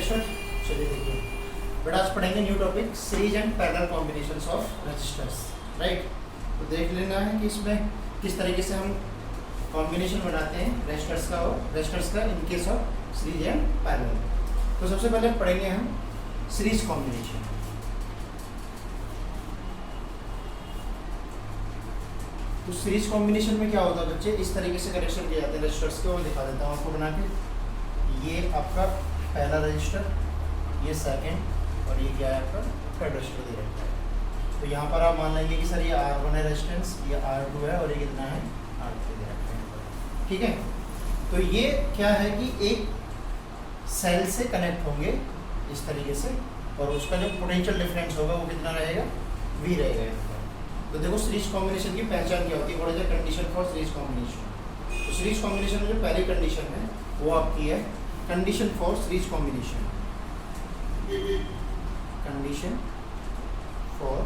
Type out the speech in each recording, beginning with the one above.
Start? चलिए देखिए but आज पढ़ेंगे new topic series and parallel combinations of resistors, right. तो देख लेना है कि इसमें किस तरीके से हम कॉम्बिनेशन बनाते हैं रेजिस्टर्स का और रेजिस्टर्स का in case of series and parallel. तो सबसे पहले पढ़ेंगे हम सीरीज कॉम्बिनेशन। तो सीरीज कॉम्बिनेशन में क्या होता है बच्चे, इस तरीके से कनेक्शन किए जाते हैं रजिस्टर्स के। मैं दिखा देता हूँ आपको बना के। ये आपका पहला रजिस्टर, ये सेकंड और ये क्या है आपका थर्ड रजिस्टर दे रखा है। तो यहाँ पर आप मान लेंगे कि सर ये R1 है रेजिस्टेंस, ये R2 है और ये कितना है R3 दे रखा है, ठीक है। तो ये क्या है कि एक सेल से कनेक्ट होंगे इस तरीके से और उसका जो पोटेंशियल डिफरेंस होगा वो कितना रहेगा, V रहेगा। तो देखो सीरीज कॉम्बिनेशन की पहचान क्या होती है, what is the condition for series combination. तो सीरीज कॉम्बिनेशन में जो पहली कंडीशन है वो आपकी है condition for series combination. Condition for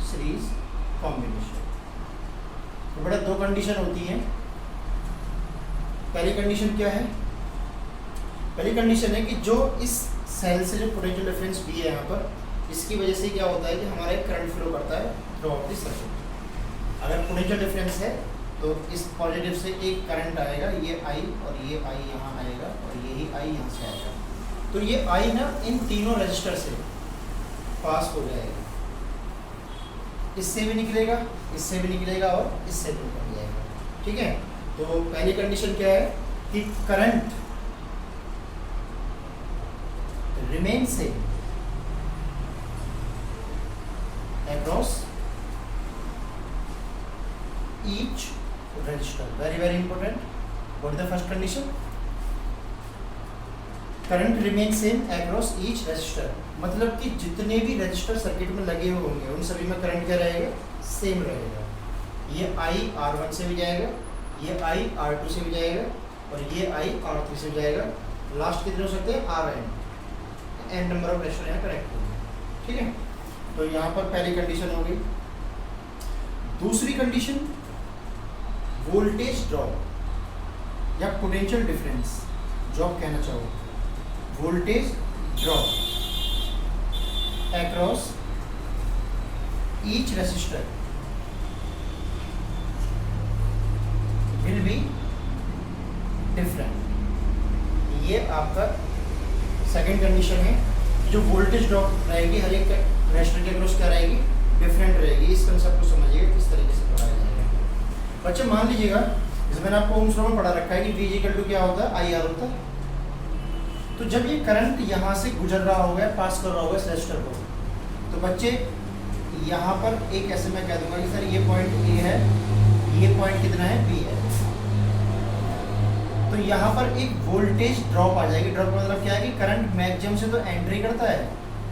series combination तो बड़ा दो कंडीशन होती हैं। पहली कंडीशन क्या है, पहली कंडीशन है कि जो इस सेल से जो पोटेंशियल डिफरेंस भी है यहाँ पर, इसकी वजह से क्या होता है कि हमारा एक करंट फ्लो करता है थ्रू आउट द सर्किट। अगर पोटेंशियल डिफरेंस है तो इस पॉजिटिव से एक करंट आएगा, ये I और ये I यहाँ आएगा और यही I यहाँ से आएगा। तो ये I ना इन तीनों रजिस्टर से पास हो जाएगा, इससे भी निकलेगा, इससे भी निकलेगा और इससे भी निकल जाएगा, ठीक है। तो पहली कंडीशन क्या है कि current remain same across each register. Very important. What is the first condition? Current remains same across each register. मतलब कि जितने भी रजिस्टर सर्किट में लगे हुए होंगे उन सभी में करंट क्या रहेगा, सेम रहेगा। ये I R1 से भी जाएगा, ये I R2 से भी जाएगा और ये I R3 से भी जाएगा। लास्ट कितने हो सकते हैं, Rn, n number of register यहाँ कनेक्ट होंगे, ठीक है। तो यहाँ पर पहली कंडीशन हो गई। दूसरी कंडीशन वोल्टेज ड्रॉप या पोटेंशियल डिफरेंस, जो आप कहना चाहो, voltage drop across each resistor will be different. ये आपका सेकंड कंडीशन है। जो वोल्टेज ड्रॉप रहेगी हर एक रजिस्टर के अक्रॉस क्या रहेगी, डिफरेंट रहेगी। इस कंसेप्ट को समझिएगा किस तरीके से पढ़ाया जाएगा। बच्चे मान लीजिएगा इसमें मैंने आपको ओम्स लॉ में पढ़ा रखा है कि V इक्वल टू क्या होता है, IR होता है। तो जब ये करंट यहाँ से गुजर रहा होगा, पास कर रहा होगा इस रजिस्टर को, तो बच्चे यहाँ पर एक ऐसे मैं कह दूंगा कि सर ये पॉइंट A है, ये पॉइंट कितना है B है। तो यहाँ पर एक वोल्टेज ड्रॉप आ जाएगी। ड्रॉप का मतलब क्या है कि करंट मैक्सिमम से तो एंट्री करता है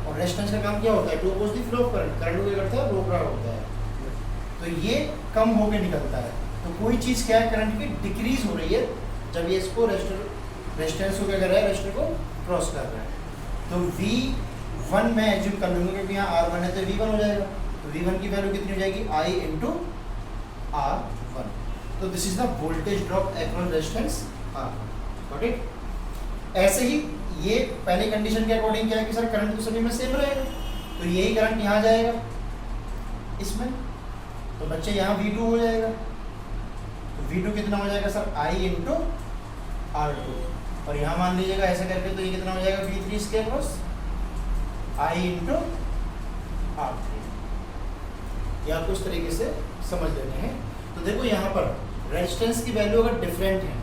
और रेजिस्टेंस का काम क्या होता है, to oppose the flow of current. Current को क्या करता है, रोक रहा होता है। तो ये कम होके निकलता है। तो कोई चीज़ क्या है, करंट की डिक्रीज हो रही है जब ये इसको रेजिस्टेंस को क्या कर रहा है, रेजिस्टर को क्रॉस कर रहा है। तो V1 मैं एज्यूम कर लूँगा क्योंकि यहाँ R1 है तो V1 हो जाएगा। तो V1 की वैल्यू कितनी हो जाएगी, I इंटू R1। तो this is the voltage drop across resistance R1। Got it. ऐसे ही ये पहले कंडीशन के अकॉर्डिंग क्या है कि सर करंट तो सभी में सेम रहेगा, तो यही करंट यहाँ जाएगा इसमें, तो बच्चे यहाँ V2 हो जाएगा। तो V2 कितना हो जाएगा सर, I इंटू R2। और यहाँ मान लीजिएगा ऐसा करके तो ये कितना हो जाएगा, V3 इसके अक्रॉस I इंटू R3। ये आपको इस तरीके से समझ लेने हैं। तो देखो यहाँ पर रेजिस्टेंस की वैल्यू अगर डिफरेंट है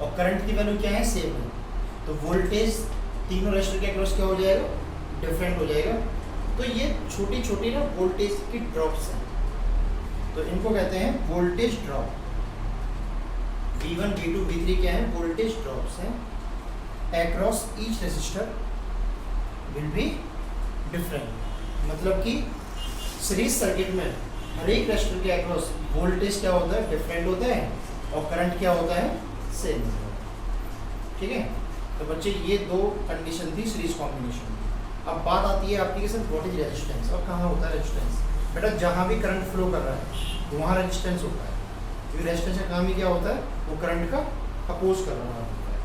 और करंट की वैल्यू क्या है, सेम है, तो वोल्टेज तीनों रजिस्टर के अक्रॉस क्या हो जाएगा, डिफरेंट हो जाएगा। तो ये छोटी छोटी ना वोल्टेज की ड्रॉप्स हैं, तो इनको कहते हैं voltage drop. V1, V2, V3 क्या है, वोल्टेज ड्रॉप्स हैं across each resistor will be different. मतलब कि सीरीज सर्किट में हर एक रजिस्टर के अक्रॉस वोल्टेज क्या होता है, डिफरेंट होता है और करंट क्या होता है, सेम होता है, ठीक है। तो बच्चे ये दो कंडीशन थी सीरीज कॉम्बिनेशन की। अब बात आती है आपकी कि सर व्हाट इज रेजिस्टेंस और कहाँ होता है रेजिस्टेंस। बेटा जहाँ भी करंट फ्लो कर रहा है वहाँ रेजिस्टेंस होता है, क्योंकि रेजिस्टेंस का काम ही क्या होता है, वो करंट का अपोज कर रहा होता है,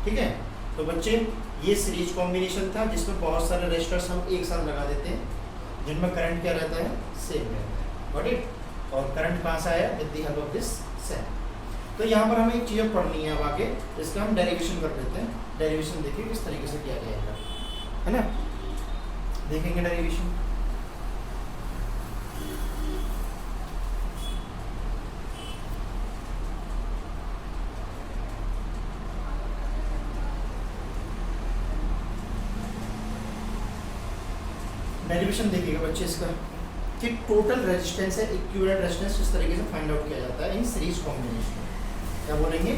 ठीक है। तो बच्चे ये सीरीज कॉम्बिनेशन था जिसमें बहुत सारे रेजिस्टर्स हम एक साथ लगा देते हैं जिनमें करंट क्या रहता है, सेम रहता है। Got it? और करंट कहाँ से आया? With the help of this cell. तो यहाँ पर हमें एक चीज़ पढ़नी है अब आगे, इसका हम डेरिवेशन कर लेते हैं। डेरिवेशन देखिए किस तरीके से किया जाएगा, है ना? देखेंगे डेरिवेशन। डेरिवेशन देखिएगा बच्चे इसका कि टोटल रेजिस्टेंस है, इक्विवेलेंट रेजिस्टेंस इस तरीके से फाइंड आउट किया जाता है इन सीरीज कॉम्बिनेशन। क्या बोलेंगे?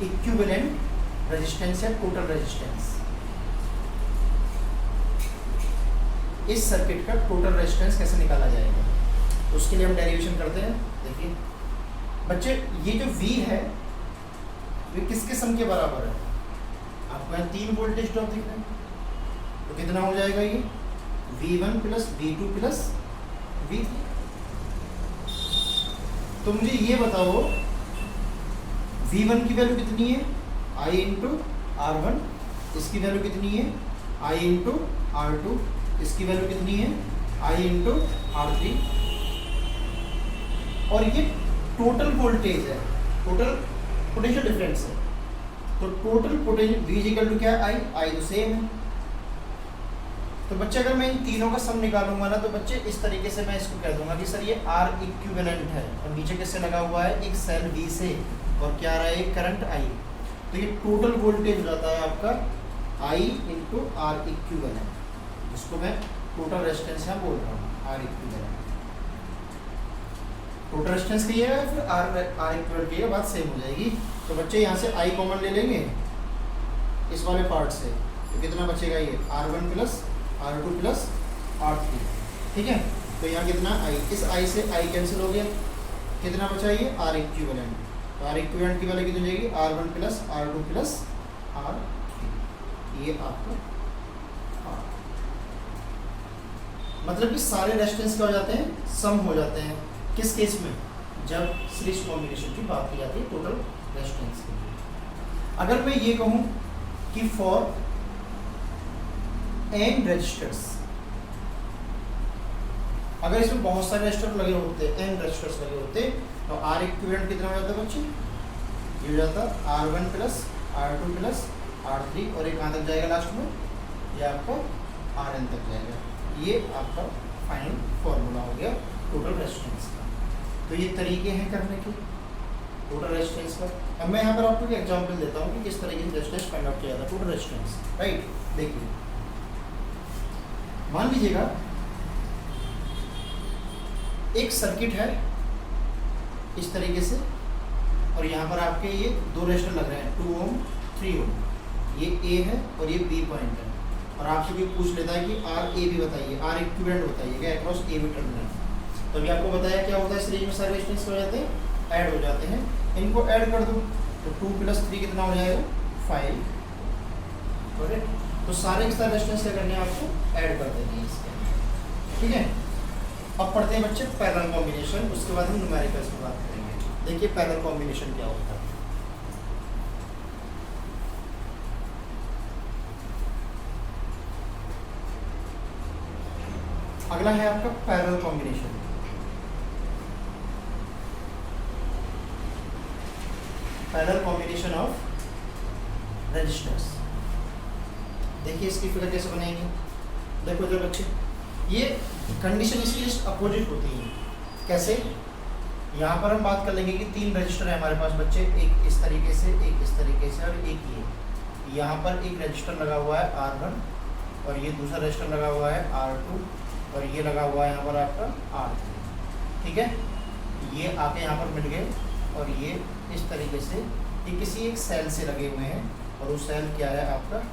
इक्विवेलेंट रेजिस्टेंस है टोटल रेजिस्टेंस। इस सर्किट का टोटल रेजिस्टेंस कैसे निकाला जाएगा, उसके लिए हम डेरिवेशन करते हैं। देखिए बच्चे, ये जो V है ये किसके सम के बराबर है? आपको यहाँ 3 वोल्टेज ड्रॉप दिख रहे हैं, तो कितना हो जाएगा ये? V1 plus V2 plus V3। तो मुझे ये बताओ V1 की वैल्यू कितनी है? I into R1। इसकी वैल्यू कितनी है? I into R2। इसकी वैल्यू कितनी है? I into R3। और ये टोटल वोल्टेज है, टोटल पोटेंशियल डिफरेंस है। तो total potential V equal to क्या है? I तो सेम है। तो बच्चे अगर मैं इन तीनों का सम निकालूंगा ना, तो बच्चे इस तरीके से मैं इसको कह दूंगा कि सर ये R इक्विवेलेंट है, और नीचे किससे लगा हुआ है? एक सेल V से, और क्या रहा है? Current I। तो ये टोटल वोल्टेज हो जाता है आपका I इंटू R इक्विवेलेंट, जिसको मैं टोटल रेजिस्टेंस यहाँ बोल रहा हूँ, R इक्विवेलेंट। टोटल रेजिस्टेंस कहिएगा या फिर R इक्विवेलेंट कहिएगा, बात सेम हो जाएगी। तो बच्चे यहाँ से I कॉमन ले लेंगे इस वाले पार्ट से, तो कितना बचेगा? ये R1 plus R2 plus R3। ठीक है? तो यहाँ कितना I, इस I से I कैंसिल हो गया, कितना बचा? ये R इक्विवेलेंट। तो R इक्विवेलेंट की वैल्यू कितनी हो जाएगी? R1 plus R2 plus R3। ये आपका R, मतलब कि सारे रेजिस्टेंस क्या हो जाते हैं? सम हो जाते हैं। किस केस में? जब सीरीज कॉम्बिनेशन की बात की जाती है टोटल रेजिस्टेंस की। अगर मैं ये कहूँ कि फॉर n रजिस्टर्स, अगर इसमें बहुत सारे रजिस्टर लगे होते, n रजिस्टर्स लगे होते, तो R इक्विवेलेंट कितना हो जाता है बच्चे? ये हो जाता R1 plus R2 plus R3, और ये कहाँ तक जाएगा लास्ट में? ये आपका Rn तक जाएगा। ये आपका फाइनल फॉर्मूला हो गया टोटल रेजिस्टेंस का। तो ये तरीके हैं करने के टोटल रेजिस्टेंस का। अब मैं यहाँ पर आपको एक एग्जांपल देता हूँ कि किस तरीके से रेजिस्टेंस फाइंड आउट किया जाता है, टोटल रेजिस्टेंस। राइट? देखिए, मान लीजिएगा एक सर्किट है इस तरीके से, और यहाँ पर आपके ये 2 रेजिस्टर लग रहे हैं, 2 ओम 3 ओम। ये A है और ये B पॉइंट है, और आपसे भी पूछ लेता है कि R A B बताइए, R इक्विवेलेंट बताइएगा अक्रॉस A B टर्मिनल। तो अभी आपको बताया क्या होता है, सीरीज में सारे रेजिस्टेंस हो जाते हैं, ऐड हो जाते हैं। इनको ऐड कर दूँ तो 2 प्लस 3 कितना हो जाएगा? 5। करेक्ट? तो सारे के सारे रेजिस्टेंस क्या करने हैं आपको? ऐड कर देंगे इसके। ठीक है? अब पढ़ते हैं बच्चे पैरेलल कॉम्बिनेशन, उसके बाद हम न्यूमेरिकल्स की बात करेंगे। देखिए पैरेलल कॉम्बिनेशन क्या होता है। अगला है आपका parallel combination. Parallel combination of resistors. देखिए इसकी फिगर कैसे बनाएंगे। देखो जब बच्चे, ये कंडीशन इसकी जस्ट अपोजिट होती है। कैसे? यहाँ पर हम बात कर लेंगे कि 3 रजिस्टर है हमारे पास बच्चे, एक इस तरीके से, एक इस तरीके से, और एक ये। यहाँ पर एक रजिस्टर लगा हुआ है R1, और ये दूसरा रजिस्टर लगा हुआ है R2, और ये लगा हुआ है यहाँ पर आपका R3। ठीक है? ये आके यहाँ पर मिल गए, और ये इस तरीके से ये किसी एक सेल से लगे हुए हैं, और वो सेल क्या है आपका,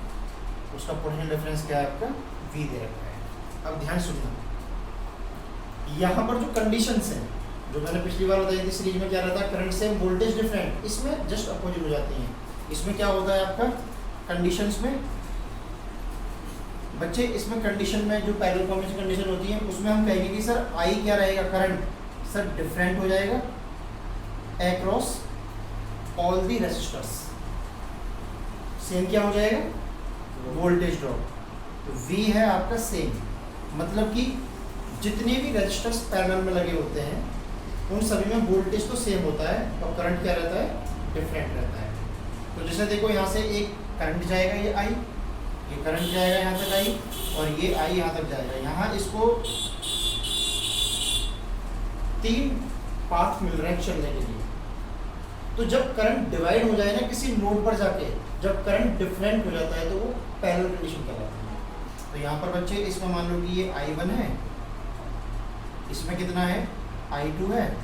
उसका पोटेंशियल डिफरेंस क्या है आपका? V दे रखा है। अब ध्यान सुनना, यहाँ पर जो कंडीशंस हैं, जो मैंने पिछली बार बताई थी, सीरीज में क्या रहता है? Current same voltage different. इसमें जस्ट अपोजिट हो जाती हैं। इसमें क्या होता है आपका कंडीशंस में बच्चे, इसमें कंडीशन में जो पैरेलल कॉम्बिनेशन कंडीशन होती है, उसमें हम कहेंगे कि सर I क्या रहेगा? करंट सर डिफरेंट हो जाएगा across all the resistors. Same क्या हो जाएगा? Voltage drop. तो V है आपका सेम, मतलब कि जितने भी रजिस्टर्स पैरेलल में लगे होते हैं उन सभी में वोल्टेज तो सेम होता है और करंट क्या रहता है, डिफरेंट रहता है। तो जैसे देखो यहाँ से एक करंट जाएगा, ये I, ये करंट जाएगा यहाँ तक I, और ये I यहाँ तक जाएगा। यहाँ इसको 3 पाथ मिल रहे हैं चलने के लिए। तो जब करंट डिवाइड हो जाए ना किसी नोड पर जाके, जब करंट डिफरेंट हो जाता है तो वो पैरेलल कंडीशन कहलाती है। तो यहाँ पर बच्चे इसमें मान लो कि ये I1 है, इसमें कितना है I2 है,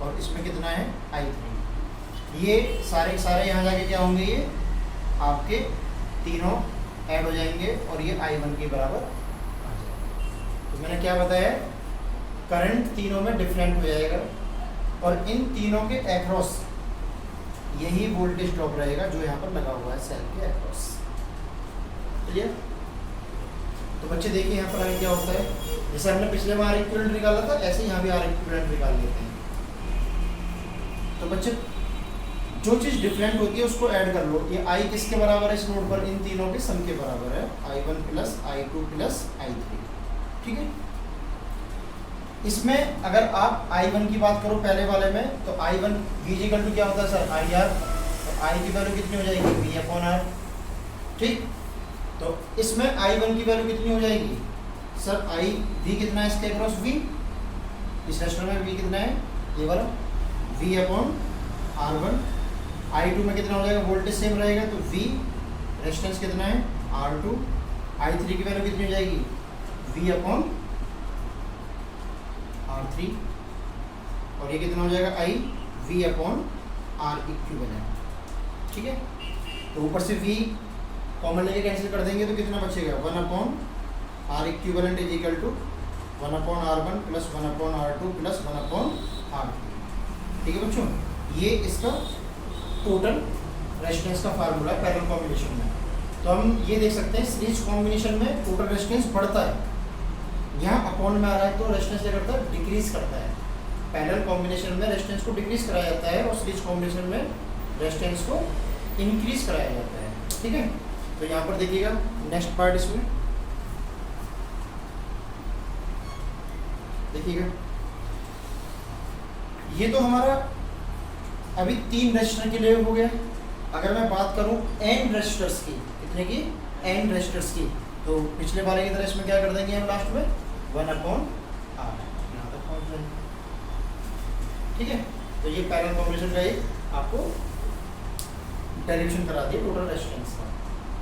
और इसमें कितना है I3। ये सारे सारे यहाँ जाके क्या होंगे, ये आपके तीनों ऐड हो जाएंगे और ये I1 के बराबर आ जाएगा। तो मैंने क्या बताया, करंट तीनों में डिफरेंट हो जाएगा और इन तीनों के एक्रॉस यही वोल्टेज ड्रॉप रहेगा जो यहाँ पर लगा हुआ है सेल के एक्रॉस। क्लियर? तो बच्चे देखिए यहाँ पर आगे क्या होता है, जैसे हमने पिछले बार इक्विवेलेंट निकाला था ऐसे यहाँ भी इक्विवेलेंट निकाल लेते हैं। तो बच्चे जो चीज़ डिफरेंट होती है उसको ऐड कर लो। ये I किसके बराबर है इस नोड पर, इन तीनों के सम के बराबर है, I1 plus I2 plus I3। ठीक है, इसमें अगर आप I1 की बात करो पहले वाले में, तो I1 V क्या होता है सर, IR, तो I की वैल्यू कितनी हो जाएगी, V/R। ठीक, तो इसमें I1 की वैल्यू कितनी हो जाएगी सर, V कितना है इसके अक्रॉस V, इस रजिस्टर में V कितना है, ये वाला V/R1। I2 में कितना हो जाएगा, वोल्टेज सेम रहेगा तो V, रेजिस्टेंस कितना है R2। I3 की वैल्यू कितनी हो जाएगी, V/R3, और ये कितना हो जाएगा I, V/R इक्विवेलेंट। ठीक है, तो ऊपर से V कॉमन लेके कैंसिल कर देंगे तो कितना बचेगा, 1/R equivalent is equal to 1/R1 plus 1/R2 plus 1/R3। ठीक है बच्चों, ये इसका टोटल रेजिस्टेंस का फार्मूला है पैरेलल कॉम्बिनेशन में। तो हम ये देख सकते हैं सीरीज कॉम्बिनेशन में टोटल रेजिस्टेंस बढ़ता है, यहाँ अपॉन में आ रहा है तो रेजिस्टेंस क्या करता है, डिक्रीज करता है। पैरेलल कॉम्बिनेशन में रेजिस्टेंस को डिक्रीज कराया जाता है और सीरीज कॉम्बिनेशन में रेजिस्टेंस को इंक्रीज कराया जाता है। ठीक है, तो यहाँ पर देखिएगा नेक्स्ट पार्ट, इसमें देखिएगा ये तो हमारा अभी 3 रजिस्टर के लिए हो गया। अगर मैं बात करूं एन रजिस्टर्स की, कितने की, एन रजिस्टर्स की, तो पिछले बारे की तरह इसमें क्या कर देंगे हम लास्ट में 1/R यहाँ तक पहुँच जाएंगे। ठीक है, तो ये पैरेलल कॉम्बिनेशन का एक आपको डेरिवेशन करा दिया टोटल रेजिस्टेंस का।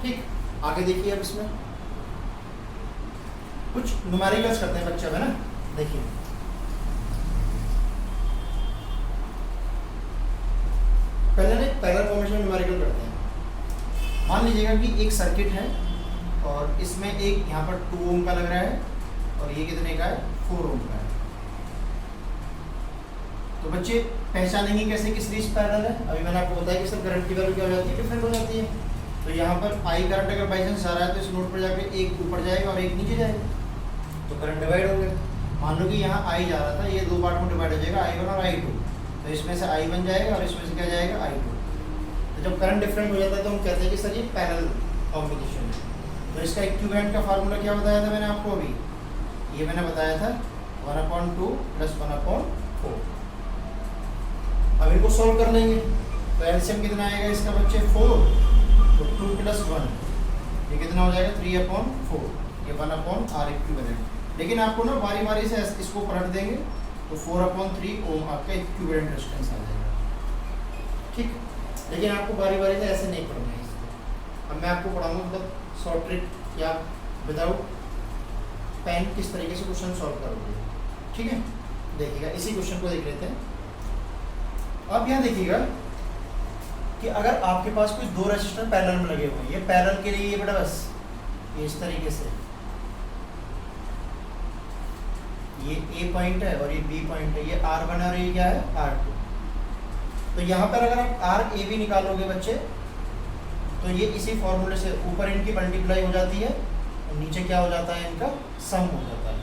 ठीक, आगे देखिए अब इसमें कुछ न्यूमेरिकल्स करते हैं बच्चे, है ना। देखिए पहले ना पैरेलल कॉम्बिनेशन में न्यूमेरिकल करते हैं। मान लीजिएगा कि एक सर्किट है और इसमें एक यहाँ पर 2 ओम का लग रहा है और ये कितने का है, 4 ओम का है। तो बच्चे पहचानेंगे कैसे कि सीरीज पैरेलल है। अभी मैंने आपको बताया कि सर करंट की वैल्यू क्या हो जाती है, डिफरेंट हो जाती है। तो यहाँ पर I करंट अगर बाई चांस आ रहा है तो इस नोड पर जाकर एक ऊपर जाएगा और एक नीचे जाएगा, तो करंट डिवाइड हो गया। मान लो कि यहाँ I जा रहा था, ये 2 पार्ट में डिवाइड हो जाएगा, I1 और I2। तो इसमें से I1 जाएगा और इसमें से क्या जाएगा, I2। तो जब करंट डिफरेंट हो जाता है तो हम कहते हैं कि सर ये पैरेलल कॉम्बिनेशन है। तो इसका इक्विवेलेंट का फार्मूला क्या बताया था मैंने आपको अभी, ये मैंने बताया था 1/2 प्लस 1/4। अब इनको सोल्व कर लेंगे तो एलसीएम कितना आएगा इसका बच्चे, 4, तो 2 प्लस 1 ये कितना हो जाएगा, 3/4, ये 1/R इक्विवेलेंट। लेकिन आपको ना बारी बारी से इसको पलट देंगे तो 4/3 ओम आपका इक्विवेलेंट रेजिस्टेंस आ जाएगा। ठीक, लेकिन आपको बारी बारी से ऐसे नहीं पढ़ना है इसको। अब मैं आपको पढ़ाऊंगा मतलब शॉर्ट ट्रिक या विदाउट पेन किस तरीके से क्वेश्चन सॉल्व करोगे। ठीक है, देखिएगा इसी क्वेश्चन को देख लेते हैं। अब यहाँ देखिएगा कि अगर आपके पास कुछ 2 रजिस्टर पैरेलल में लगे हुए हैं, ये पैरेलल के लिए ये बेटा बस ये इस तरीके से ये A पॉइंट है और ये B पॉइंट है, ये R1 और ये क्या है R2। तो यहाँ पर अगर आप RAB निकालोगे बच्चे तो ये इसी फॉर्मूले से ऊपर इनकी मल्टीप्लाई हो जाती है और नीचे क्या हो जाता है, इनका सम हो जाता है।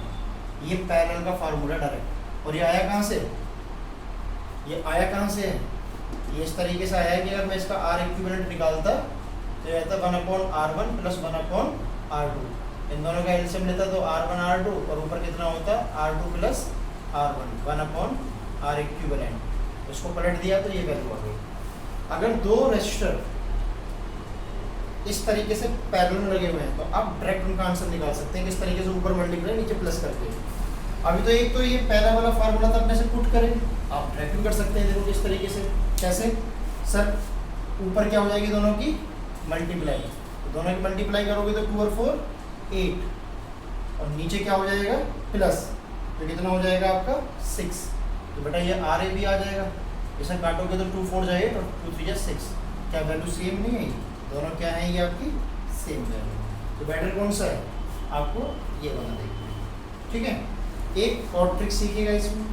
ये पैरेलल का फार्मूला डायरेक्ट। और ये आया कहाँ से, ये आया कहाँ से है, ये इस तरीके से आया है कि अगर मैं इसका R इक्विवेलेंट निकालता तो तो ये आता है 1/R1 प्लस 1/R2। इन दोनों का एलसीएम लेता तो R1 R2 और ऊपर कितना होता है R2 plus R1 1/R equivalent. इसको पलट दिया तो ये वैल्यू आ गई। अगर दो रेजिस्टर इस तरीके से पैरेलल में लगे हुए हैं तो आप डायरेक्ट उनका आंसर निकाल सकते हैं किस तरीके से, ऊपर मल्टीप्लाई नीचे प्लस करके। अभी तो एक तो ये पहला वाला फार्मूला था अपने से पुट करें, आप डायरेक्ट कर सकते हैं। देखो किस तरीके से, कैसे सर, ऊपर क्या हो जाएगी दोनों की मल्टीप्लाई, तो दोनों की मल्टीप्लाई करोगे तो 2 और 4 8 और नीचे क्या हो जाएगा प्लस, तो कितना हो जाएगा आपका 6। तो बेटा ये RAB आ जाएगा। जैसे काटोगे तो 2 4 जाए और 2 3 जा 6। क्या वैल्यू सेम नहीं है? दोनों क्या है ये आपकी सेम वैल्यू। तो बेटर कौन सा है, आपको ये वाला देखना है। ठीक है, एक और ट्रिक सीखिएगा इसमें।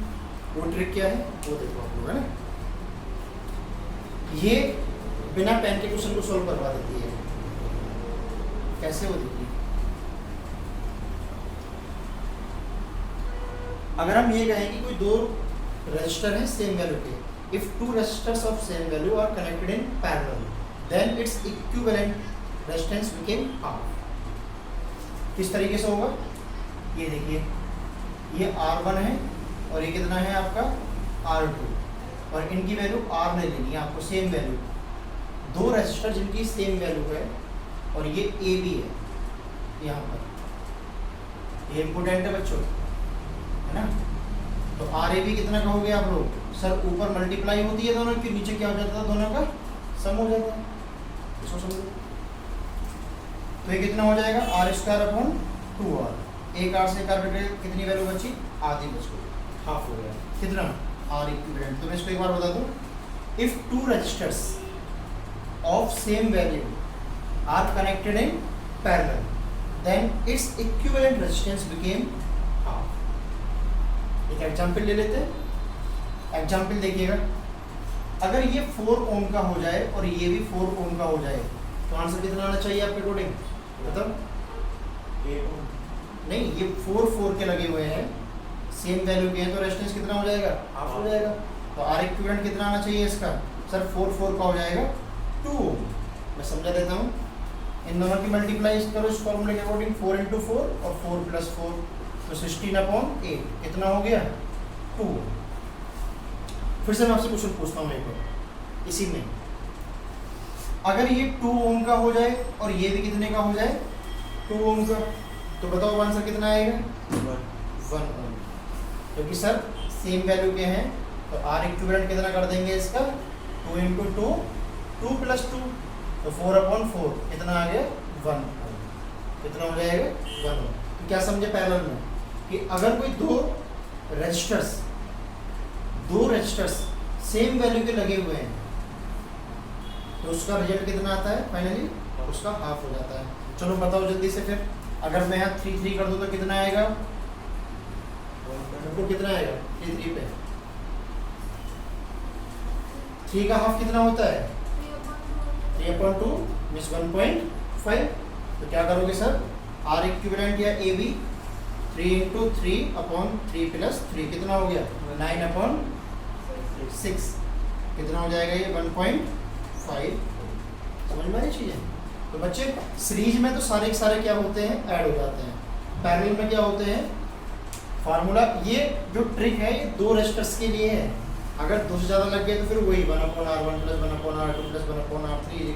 वो ट्रिक क्या है वो देखो आप लोग, है ना। ये बिना पेन के क्वेश्चन को सोल्व करवा देती है। कैसे वो देखिए, अगर हम ये कहें कि कोई दो रजिस्टर हैं सेम वैल्यू के, if two registers of same value are connected in parallel then its equivalent resistance became half. किस तरीके से होगा ये देखिए, ये R1 है और ये कितना है आपका R2 और इनकी वैल्यू R नहीं लेनी है आपको, सेम वैल्यू। दो रजिस्टर जिनकी सेम वैल्यू है और ये AB है यहाँ पर, ये इम्पोर्टेंट है बच्चों, है ना। तो RAB कितना कहोगे आप लोग, सर ऊपर मल्टीप्लाई होती है दोनों की, नीचे क्या हो जाता है दोनों का सम हो जाता है। इसको समझो, तो ये कितना हो जाएगा R²/2R। एक R से एक R कटे कितनी वैल्यू बची, आधी बच गई, हाफ हो गया। कितना R इक्विवेलेंट। तो मैं इसको एक बार बता दूं, if two registers of same value are connected in parallel then its equivalent resistance became half. एक एग्जांपल ले लेते हैं। एग्जांपल देखिएगा, अगर ये 4 ओम का हो जाए और ये भी 4 ओम का हो जाए तो आंसर कितना आना चाहिए आपके अकॉर्डिंग, मतलब 8 ओम। नहीं, ये 4 के लगे हुए हैं, सेम वैल्यू के हैं, तो रेजिस्टेंस कितना हो जाएगा, हाफ हो जाएगा। तो R इक्विवेलेंट कितना आना चाहिए इसका, सर 4 का हो जाएगा 2 ओम। मैं समझा देता हूँ, इन दोनों की मल्टीप्लाई करो इस फॉर्मूले के अकॉर्डिंग, 4 × 4 और 4 + 4 तो 16/8 कितना हो गया 2। फिर से मैं आपसे क्वेश्चन पूछता हूँ एक बार इसी में, अगर ये 2 ओम का हो जाए और ये भी कितने का हो जाए 2 ओम का, तो बताओ आंसर कितना आएगा 1 ओम। क्योंकि सर सेम वैल्यू के हैं तो R इक्विवेलेंट कितना कर देंगे इसका 2 × 2 2 + 2 तो 4/4 कितना आ गया 1 ओम। कितना हो जाएगा 1 ओम। तो क्या समझे पैरेलल में कि अगर कोई दो रजिस्टर्स सेम वैल्यू के लगे हुए हैं तो उसका रिजल्ट कितना आता है फाइनली, उसका हाफ हो जाता है। चलो बताओ जल्दी से फिर, अगर मैं यहाँ 3 3 कर दूँ तो कितना आएगा, तो कितना आएगा 3 पे 3 का हाफ कितना होता है 3/2 मीन्स 1.5। तो क्या करोगे सर, R इक्विवेलेंट या AB 3 × 3/3 + 3 कितना हो गया 9/6 कितना हो जाएगा ये 1.5। समझ में आई चीज़ें। तो बच्चे सीरीज में तो सारे के सारे क्या होते हैं, ऐड हो जाते हैं। पैरेलल में क्या होते हैं, फार्मूला। ये जो ट्रिक है ये दो रेजिस्टर्स के लिए है, अगर 2 से ज़्यादा लग गए तो फिर वही 1/R1 + 1/R2 + 1/R3 =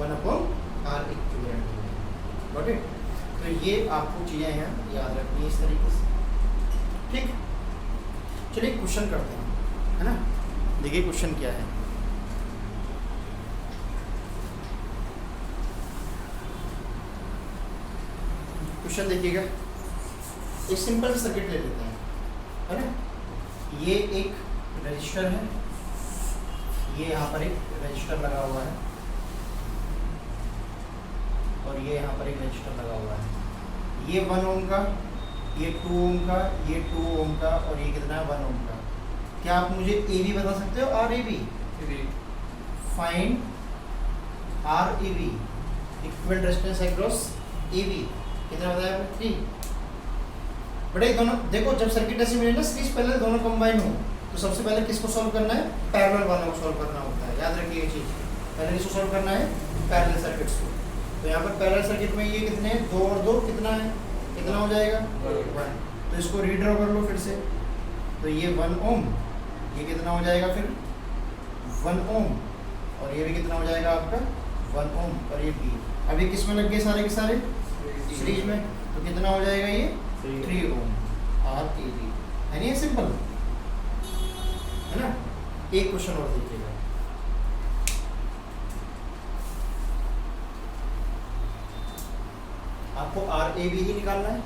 1/R equivalent. Got it. तो ये आपको चीज़ें हैं याद रखनी है इस तरीके से। ठीक, चलिए क्वेश्चन करते हैं, है ना। देखिए क्वेश्चन क्या है, क्वेश्चन देखिएगा। एक सिंपल सर्किट ले लेते हैं, है ना। ये एक रजिस्टर है, ये यहाँ पर एक रजिस्टर लगा हुआ है और ये यहाँ पर एक रजिस्टर लगा हुआ है। ये 1 ओम का, ये 2 ओम का, ये 2 ओम का और ये कितना है 1 ओम का। क्या आप मुझे AB बता सकते हो, RAB? Find RAB equivalent resistance across AB। कितना बताया आपने 3। बट ये दोनों देखो, जब सर्किट ऐसे मिले ना सीरीज, पहले दोनों कंबाइन हो तो सबसे पहले किसको सॉल्व करना है, पैरेलल वाला को सॉल्व करना होता है। याद रखिए ये चीज़, पहले इसको सॉल्व करना है पैरेलल सर्किट्स को। तो यहाँ पर पैरेलल सर्किट में ये कितने हैं, 2 और 2 कितना है, कितना हो जाएगा 1। तो इसको रीड्रॉ कर लो फिर से। तो ये 1 ओम, ये कितना हो जाएगा फिर 1 ओम, और ये भी कितना हो जाएगा आपका 1 ओम, और ये B। अब ये किस में लग गए सारे के सारे, सीरीज में। तो कितना हो जाएगा ये 3 ओम RAB, है नहीं, सिंपल है ना। एक क्वेश्चन और देखिएगा, आपको RAB ही निकालना है।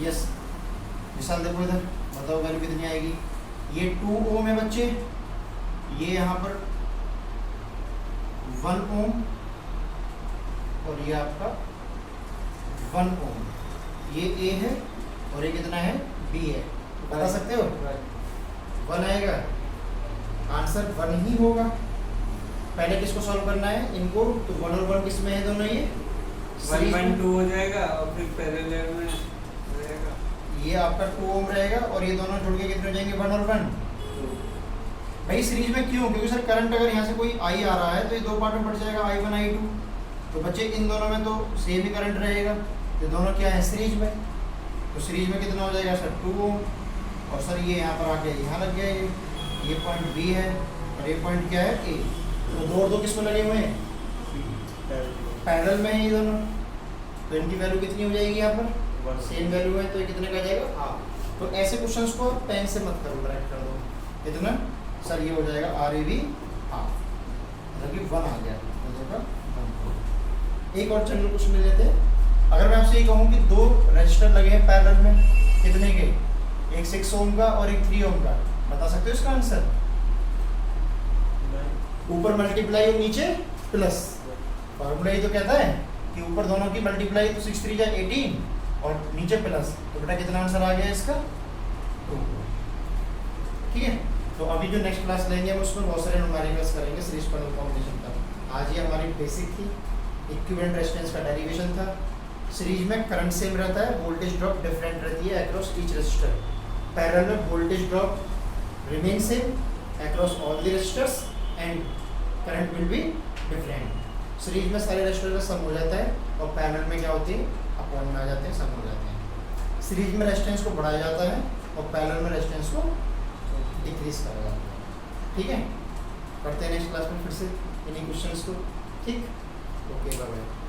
यस, मिसाल देखो इधर, बताओ वैल्यू कितनी आएगी। ये 2 ओम है बच्चे, ये यहाँ पर 1 ओम, और ये आपका 1 ओम, ये A है और ये कितना है B है। तो बता सकते हो 1 आएगा, आंसर 1 ही होगा। पहले किसको सॉल्व करना है इनको, तो 1 और 1 किस में है दोनों, ये 1.2 हो जाएगा, और फिर पैरेलल में रहेगा, ये आपका 2 ओम रहेगा, और ये दोनों जुड़ के कितने हो जाएंगे 1 और 1। भाई सीरीज में क्यों, क्योंकि सर करंट अगर यहाँ से कोई I आ रहा है तो ये 2 पार्ट में बढ़ जाएगा, I1 I2। तो बच्चे इन दोनों में तो सेम ही करंट रहेगा, तो दोनों क्या है सीरीज में। तो सीरीज में कितना हो जाएगा सर 2 ओम, और सर ये यहाँ पर आके यहाँ लग गया, ये पॉइंट B है, और ये पॉइंट क्या है A। तो 2 और 2 किस में लगे हुए हैं, पैरेलल में है ये दोनों। तो इनकी वैल्यू कितनी हो जाएगी यहाँ पर, सेम वैल्यू है, तो ये कितने का जाएगा हाफ। तो ऐसे क्वेश्चंस को पेन से मत करो, ब्रैकेट कर दो इतना, सर ये हो जाएगा RAB हाफ, मतलब कि 1 आ गया, तो 1। एक और जनरल क्वेश्चन ले लेते हैं। अगर मैं आपसे ये कहूँ कि 2 रजिस्टर लगे हैं पैरेलल में, कितने के, एक 6 ओम का और एक 3 ओम का, बता सकते हो इसका आंसर। ऊपर मल्टीप्लाई और नीचे प्लस, फॉर्मूला ही तो कहता है कि ऊपर दोनों की मल्टीप्लाई तो 6 3 जा 18 और नीचे प्लस। तो बेटा कितना आंसर आ गया इसका 2। ठीक है, तो अभी जो नेक्स्ट क्लास लेंगे हम उसमें बहुत सारे न्यूमेरिकल्स करेंगे सीरीज पैरेलल कॉम्बिनेशन का। आज ये हमारी बेसिक थी, इक्विवेलेंट रेजिस्टेंस का डेरिवेशन था। सीरीज में करंट सेम रहता है, वोल्टेज ड्रॉप डिफरेंट रहती है अक्रॉस ईच रेजिस्टर। पैरेलल में voltage drop remain same across all the resistors and current will be different. Series में सारे रेजिस्टर का सम हो जाता है, और पैरेलल में क्या होती है अपॉन में आ जाते हैं, सम हो जाते हैं। सीरीज में रेजिस्टेंस को बढ़ाया जाता है, और पैरेलल में रेजिस्टेंस को डिक्रीज करा जाता है। ठीक है, करते हैं नेक्स्ट क्लास में फिर से इन्हीं क्वेश्चंस को। ठीक, ओके, बाय बाय।